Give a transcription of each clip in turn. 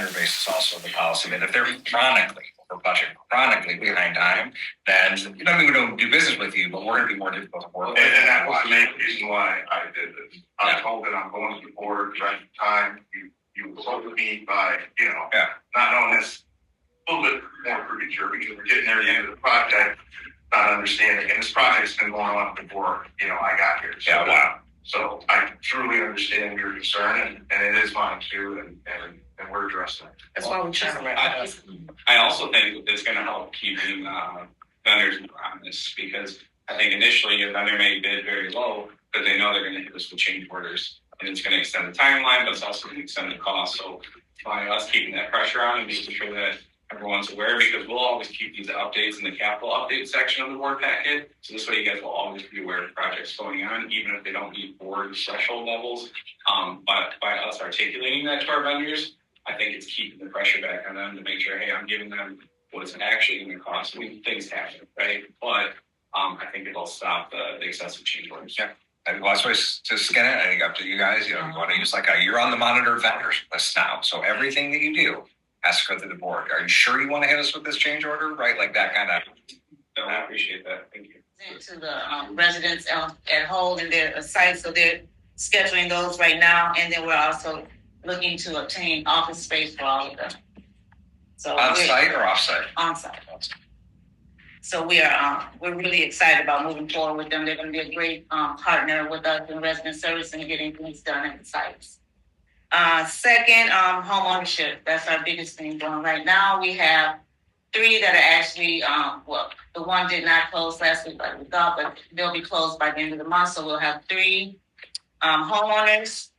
vendor base is also the policy that if they're chronically over budget, chronically behind time, then we don't do business with you, but we're going to be more difficult to work with. And that was the main reason why I did this. I'm told that I'm going to the board right time. You were supposed to be by, not knowing this a little bit more premature because we're getting near the end of the project, not understanding. And this project's been going on before, I got here. So I truly understand your concern, and it is mine too, and we're addressing it. That's why we're trying to I also think it's going to help keeping vendors on this, because I think initially a vendor may bid very low, but they know they're going to hit us with change orders, and it's going to extend the timeline, but it's also going to extend the cost. So by us keeping that pressure on and making sure that everyone's aware, because we'll always keep these updates in the capital update section of the board packet. So this way you guys will always be aware of projects going on, even if they don't meet board threshold levels. But by us articulating that to our vendors, I think it's keeping the pressure back on them to make sure, hey, I'm giving them what it's actually going to cost. I mean, things happen, right? But I think it'll stop the excessive change orders. Yeah. And last way to skin it, I think up to you guys, you want to use you're on the monitor vendors list now. So everything that you do has to go through the board. Are you sure you want to hit us with this change order? Right? Like that kind of. No, I appreciate that. Thank you. to the residents at home and their sites, so they're scheduling those right now, and then we're also looking to obtain office space for all of them. So on site or off site? On site. So we're really excited about moving forward with them. They're going to be a great partner with us in resident service and getting things done at the sites. Second, home ownership. That's our biggest thing going right now. We have 3 that are actually, the one did not close last week like we thought, but they'll be closed by the end of the month. So we'll have 3 homeowners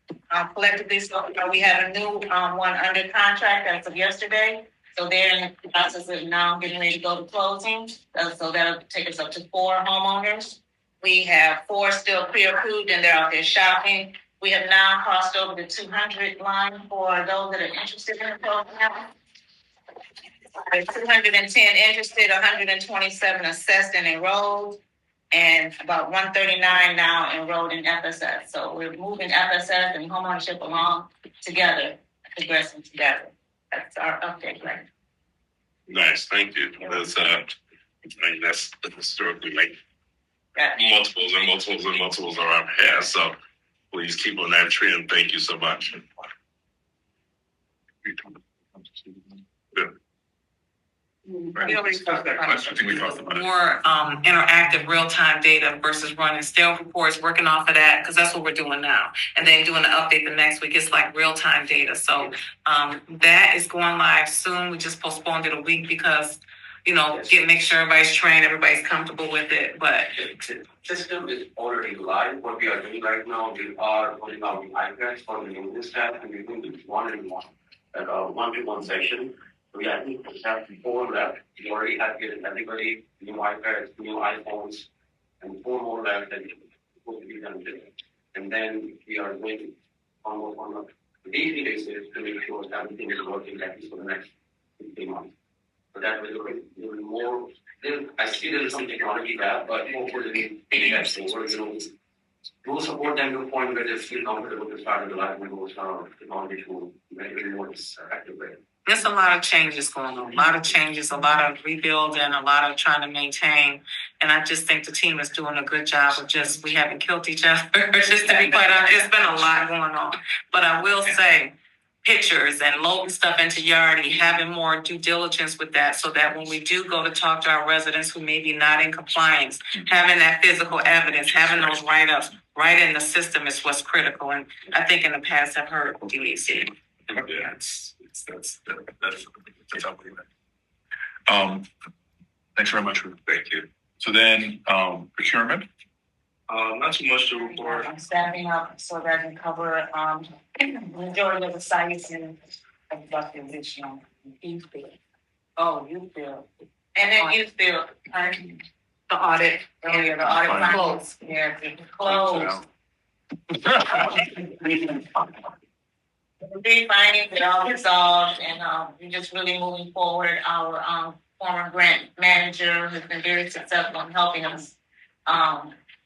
collectively. So we have a new one under contract as of yesterday. So they're in the process of now getting ready to go to closing. So that'll take us up to 4 homeowners. We have 4 still pre-approved and they're out there shopping. We have now crossed over the 200 line for those that are interested in the program. There's 210 interested, 127 assessed and enrolled, and about 139 now enrolled in FSS. So we're moving FSS and homeownership along together, progressing together. That's our update, right? Nice, thank you. That's historically multiples and multiples and multiples around here. So please keep on that trend. Thank you so much. Yeah. More interactive real-time data versus running stale reports, working off of that, because that's what we're doing now. And then doing the update the next week, it's like real-time data. So that is going live soon. We just postponed it a week because, make sure everybody's trained, everybody's comfortable with it. But the system is already live. What we are doing right now, we are putting out the iPads for the new staff, and we're going to do one-to-one session. We have 4 left. We already have given everybody new iPads, new iPhones, and 4 more left that will be done today. And then we are waiting almost on a daily basis to make sure that everything is working at least for the next 15 months. So that will be more. I see there is some technology there, but hopefully we'll support them to a point where they feel comfortable to start utilizing those technology to make it more effective way. There's a lot of changes going on, a lot of rebuild, and a lot of trying to maintain. And I just think the team is doing a good job of we haven't killed each other. Just to be quite honest, there's been a lot going on. But I will say, pictures and loading stuff into Yardi, having more due diligence with that so that when we do go to talk to our residents who may be not in compliance, having that physical evidence, having those write-ups right in the system is what's critical. And I think in the past I've heard DAC. Yeah. That's unbelievable. Thanks very much. Thank you. So then, procurement. Not too much to report. I'm staffing up so that I can cover the majority of the sites and conduct the eviction. Youth bill. Oh, youth bill. And then youth bill. The audit. Earlier, the audit closed. Yeah, it's closed. The 3 findings are all resolved, and we're just really moving forward. Our former grant manager has been very successful in helping us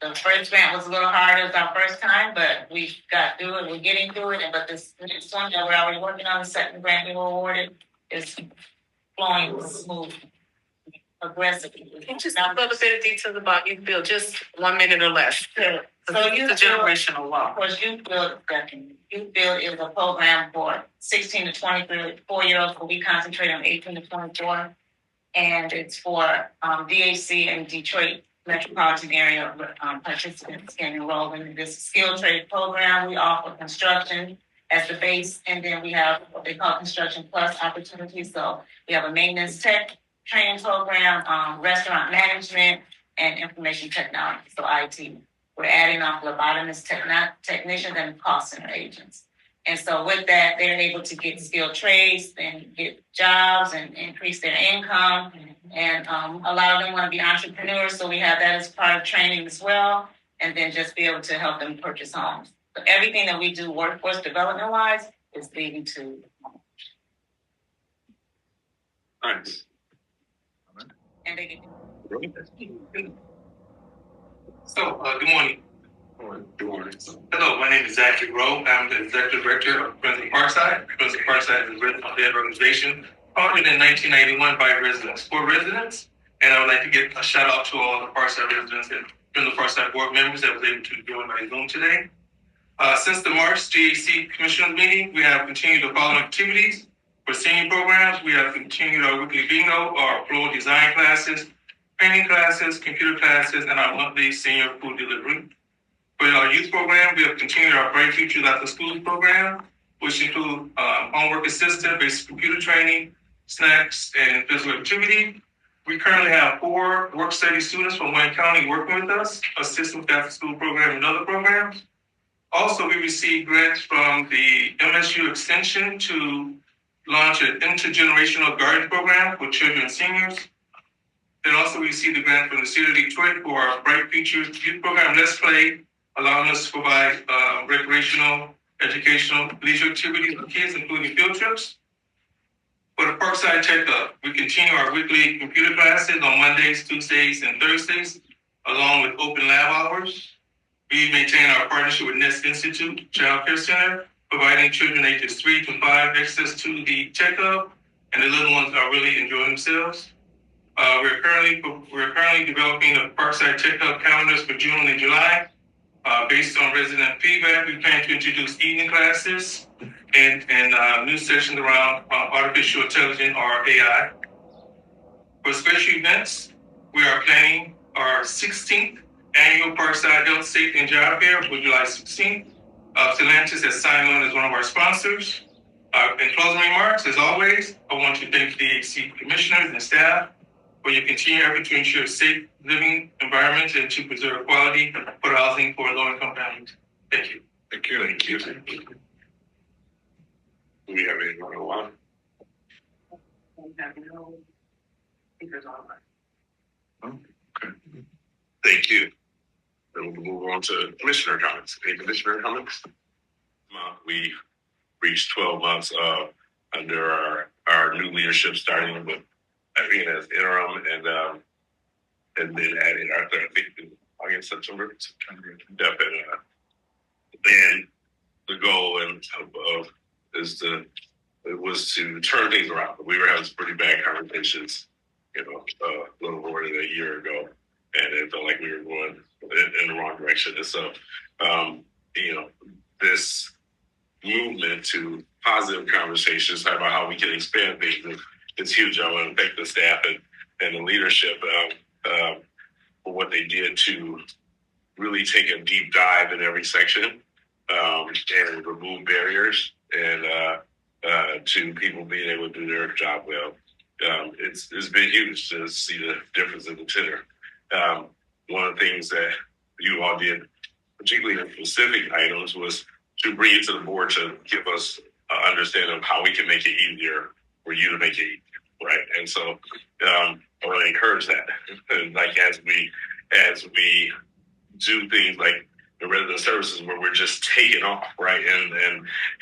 the first grant was a little harder. It was our first time, but we got through it. We're getting through it. But this next one that we're already working on, the second grant we were awarded, is flowing smooth, aggressively. Can you just a little bit of details about youth build, just 1 minute or less? Sure. So It's a generational of law. course, Youth Build, Youth Build is a program for 16 to 24-year-olds, but we concentrate on 18 to 24. And it's for DHC and Detroit metropolitan area participants can enroll in this skill trade program. We offer construction as the base, and then we have what they call construction plus opportunities. So we have a maintenance tech training program, restaurant management, and information technology, so IT. We're adding on phlebotomist technicians and call center agents. And so with that, they're able to get skilled trades and get jobs and increase their income. And a lot of them want to be entrepreneurs, so we have that as part of training as well. And then just be able to help them purchase homes. So everything that we do workforce development-wise is leading to Nice. and they get. So, good morning. Good morning. Hello, my name is Zachary Rowe. I'm the Executive Director of Friends of Parkside. Friends of Parkside is a resident-led organization founded in 1991 by residents for residents. And I would like to give a shout out to all the Parkside residents and Friends of Parkside board members that was able to join my Zoom today. Since the March GAC Commissioners meeting, we have continued the following activities. For senior programs, we have continued our weekly bingo, our floor design classes, painting classes, computer classes, and our monthly senior food delivery. For our youth program, we have continued our Bright Futures After School program, which include homework assistant, basic computer training, snacks, and physical activity. We currently have 4 work-study students from Wayne County working with us, assisting with after school program and other programs. Also, we received grants from the MSU Extension to launch an intergenerational garden program for children and seniors. Then also we received a grant from the City of Detroit for our Bright Futures youth program, Let's Play, allowing us to provide recreational, educational, leisure activities for kids, including field trips. For the Parkside Checkup, we continue our weekly computer classes on Mondays, Tuesdays, and Thursdays, along with open lab hours. We maintain our partnership with Nest Institute Child Care Center, providing children ages 3 to 5 access to the checkup, and the little ones are really enjoying themselves. We're currently developing the Parkside Checkup calendars for June and July. Based on resident feedback, we plan to introduce evening classes and new sessions around artificial intelligence or AI. For special events, we are planning our 16th annual Parkside Health, Safety, and Job Fair for July 16th. Stellantis has signed on as one of our sponsors. In closing remarks, as always, I want to thank the DHC commissioners and staff for your continued effort to ensure safe living environments and to preserve quality for housing for low-income families. Thank you. Thank you. Thank you. Do we have anyone online? Okay. Thank you. Then we'll move on to commissioner comments. Any commissioner comments? We reached 12 months under our new leadership, starting with Irene as interim, and then adding our third, I think in August, September. Yep, and then the goal was to turn things around. We were having some pretty bad conversations, a little more than a year ago, and it felt like we were going in the wrong direction. And so, this movement to positive conversations about how we can expand things is huge. I want to thank the staff and the leadership for what they did to really take a deep dive in every section and remove barriers and to people being able to do their job well. It's been huge to see the difference in the tenor. One of the things that you all did, particularly in specific items, was to bring it to the board to give us an understanding of how we can make it easier for you to make it easier, right? And so I want to encourage that. Like as we do things like the resident services where we're just taking off, right?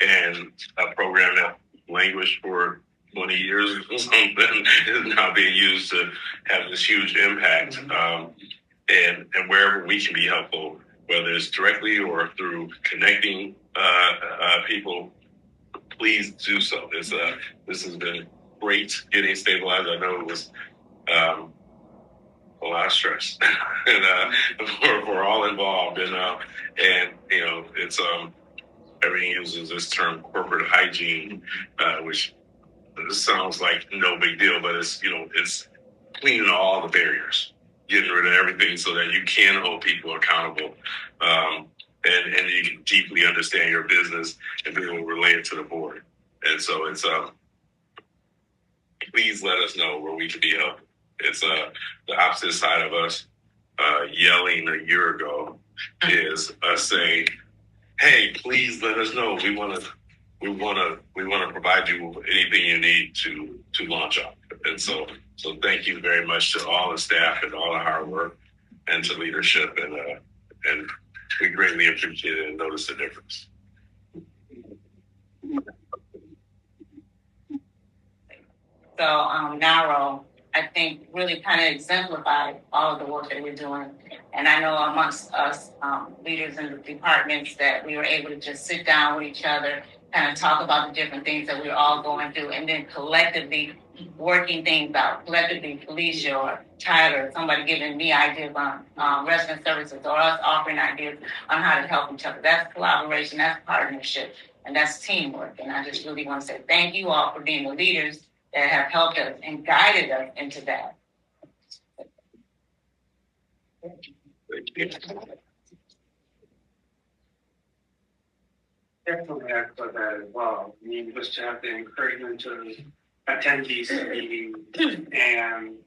And a program that languished for 20 years or something is now being used to have this huge impact. and wherever we can be helpful, whether it's directly or through connecting people, please do so. This has been great getting stabilized. I know it was a lot of stress and for all involved, and you know, it's everything uses this term corporate hygiene, which sounds like no big deal, but it's cleaning all the barriers, getting rid of everything so that you can hold people accountable, and you can deeply understand your business and be able to relate it to the board. And so it's please let us know where we can be helpful. It's the opposite side of us yelling a year ago is us saying, "Hey, please let us know. We want to provide you with anything you need to launch up." And so thank you very much to all the staff and all the hard work, and to leadership, and we greatly appreciate it and notice the difference. So Naro, I think, really kind of exemplified all of the work that we're doing. And I know amongst us leaders in the departments that we were able to just sit down with each other, kind of talk about the different things that we're all going through, and then collectively working things out. Collectively, Felicia or Tyler, somebody giving me ideas on resident services, or us offering ideas on how to help each other. That's collaboration, that's partnership, and that's teamwork. And I just really want to say thank you all for being the leaders that have helped us and guided us into that. Thank you. Definitely echo that as well. I mean, just to have the encouragement to attend these meetings, and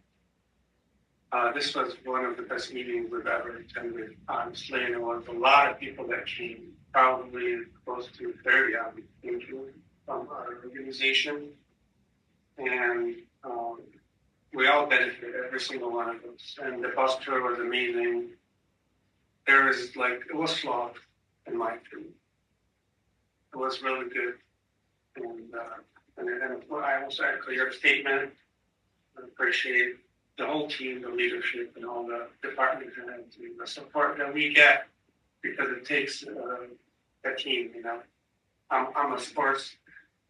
this was one of the best meetings we've ever attended, honestly, and there was a lot of people that came, probably close to 30 from our organization, and we all benefited, every single one of us, and the bus tour was amazing. It was flawed, in my opinion. It was really good, and I also echo your statement. I appreciate the whole team, the leadership, and all the departments and the support that we get, because it takes a team. You know, I'm a sports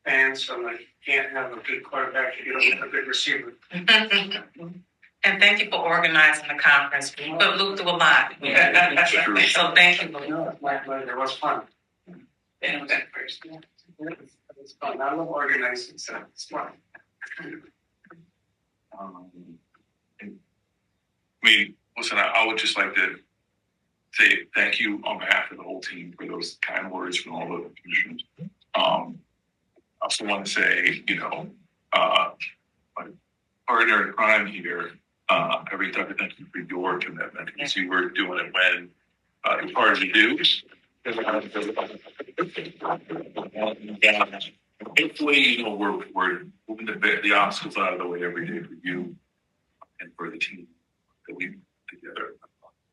fan, so you can't have a good quarterback if you don't have a good receiver. And thank you for organizing the conference. We put Luke through a lot. So thank you. No, my pleasure. It was fun. It was fun. I love organizing, so it's fun. Listen, I would just like to say thank you on behalf of the whole team for those kind words from all the commissioners. I also want to say, my partner in crime here, every time I thank you for your commitment, because you were doing it when it was hard to do. Hopefully, we're moving the obstacles out of the way every day for you and for the team that we put together.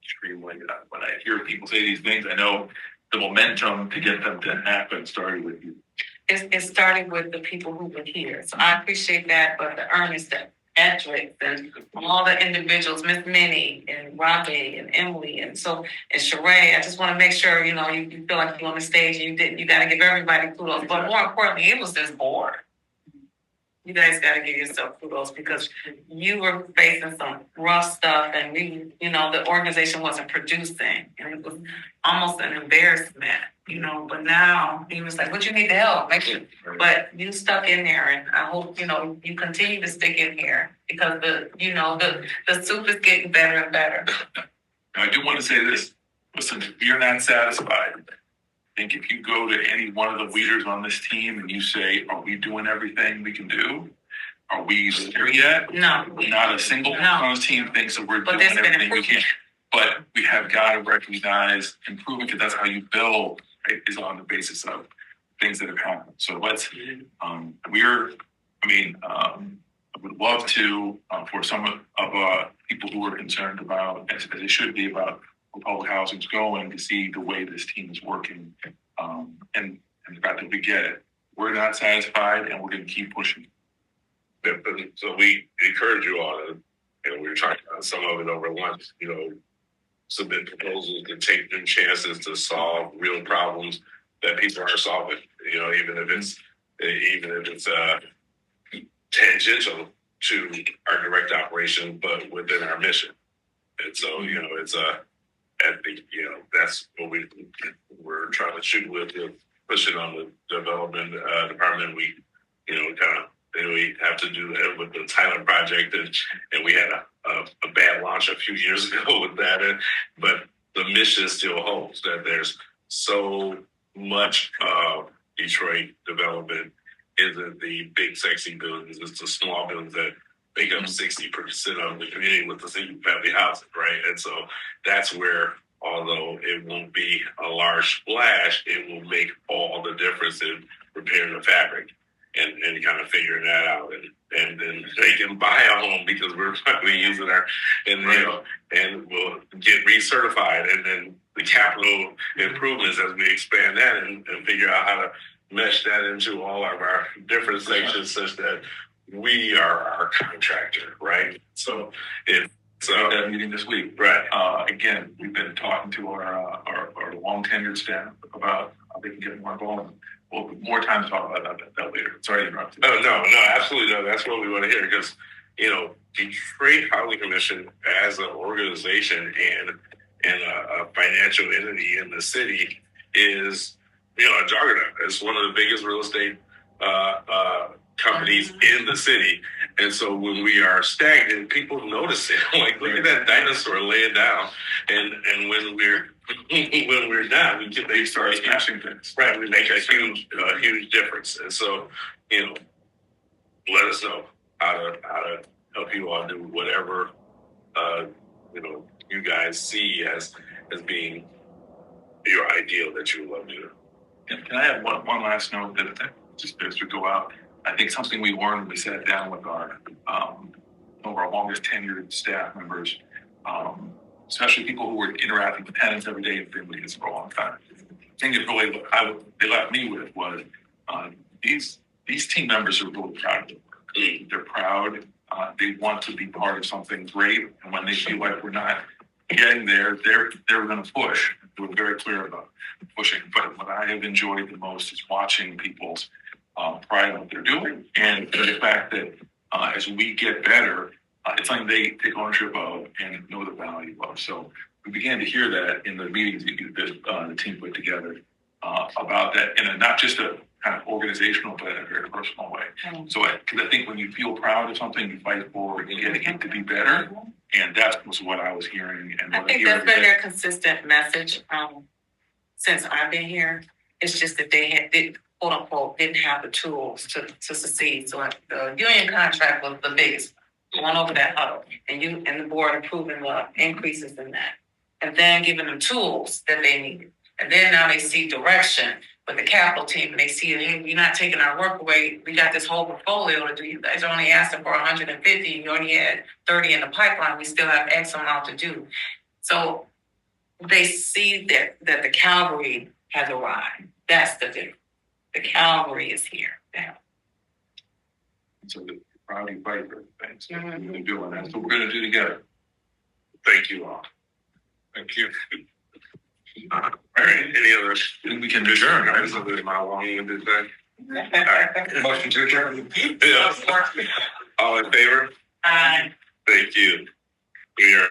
Extremely, when I hear people say these things, I know the momentum to get them to happen started with you. It started with the people who were here. So I appreciate that, but the Ernest and Edric and all the individuals, Miss Minnie and Robbie and Emily and Sheree, I just want to make sure, you feel like you're on the stage and you got to give everybody kudos. But more importantly, it was this board. You guys got to give yourself kudos, because you were facing some rough stuff, and the organization wasn't producing, and it was almost an embarrassment, but now he was like, "What you need to help?" But you stuck in there, and I hope, you continue to stick in here, because the soup is getting better and better. I do want to say this. Listen, if you're not satisfied, I think if you go to any one of the leaders on this team and you say, "Are we doing everything we can do? Are we there yet?" No. Not a single one on the team thinks that we're doing everything we can. But we have got to recognize improvement, because that's how you build, right, is on the basis of things that have happened. So let's, I would love to, for some of people who are concerned about, as they should be, about where public housing is going, to see the way this team is working, and the fact that we get it. We're not satisfied, and we're going to keep pushing. So we encourage you all, we were talking about some of it over lunch, submit proposals to take new chances to solve real problems that people are solving. You know, even if it's tangential to our direct operation, but within our mission. And so, you know, it's I think, you know, that's what we're trying to shoot with pushing on the development department. We, you know, we have to do that with the Tyler project, and we had a bad launch a few years ago with that. But the mission still holds that there's so much Detroit development isn't the big sexy buildings, it's the small buildings that make up 60% of the community with the single family housing, right? And so that's where, although it won't be a large splash, it will make all the difference in repairing the fabric and kind of figuring that out. And then they can buy a home because we're probably using you know, and we'll get recertified, and then the capital improvements as we expand that and figure out how to mesh that into all of our different sections such that we are our contractor, right? So it's that meeting this week. Right. Again, we've been talking to our long tenured staff about how they can get more involved. Well, more time to talk about that later. Sorry to interrupt you. Oh, no, absolutely no. That's what we want to hear because, you know, Detroit Housing Commission as an organization and a financial entity in the city is, you know, a juggernaut. It's one of the biggest real estate companies in the city. And so when we are stagnant, people notice it. Like, look at that dinosaur laying down. And when we're not, they start smashing things. Right. We make a huge difference. And so, you know, let us know how to help you all do whatever, you know, you guys see as being your ideal that you would love to do. And can I have one last note that just as we go out? I think something we learned when we sat down with our some of our longest tenured staff members, especially people who were interacting with tenants every day and been with us for a long time. The thing that really they left me with was these team members are really proud of their work. They're proud. They want to be part of something great, and when they feel like we're not getting there, they're going to push. We're very clear about pushing. But what I have enjoyed the most is watching people's pride in what they're doing, and the fact that as we get better, it's something they take ownership of and know the value of. So we began to hear that in the meetings that the team put together about that, in not just a kind of organizational, but in a very personal way. So because I think when you feel proud of something, you fight for getting it to be better, and that was what I was hearing. And I think that's been their consistent message since I've been here. It's just that they quote unquote didn't have the tools to succeed. So the union contract was the biggest, going over that huddle, and the board approving the increases in that, and then giving them tools that they needed. And then now they see direction with the capital team, and they see, hey, you're not taking our work away. We got this whole portfolio to do. You guys are only asking for 150. You only had 30 in the pipeline. We still have X amount to do. So they see that the cavalry has arrived. That's the difference. The cavalry is here now. So the proud you fight for things. We're doing that. That's what we're going to do together. Thank you all. Thank you. All right. Any other? We can adjourn. Right? This is my long-winded thing. Motion to adjourn. Yeah. All in favor? Aye. Thank you. We are.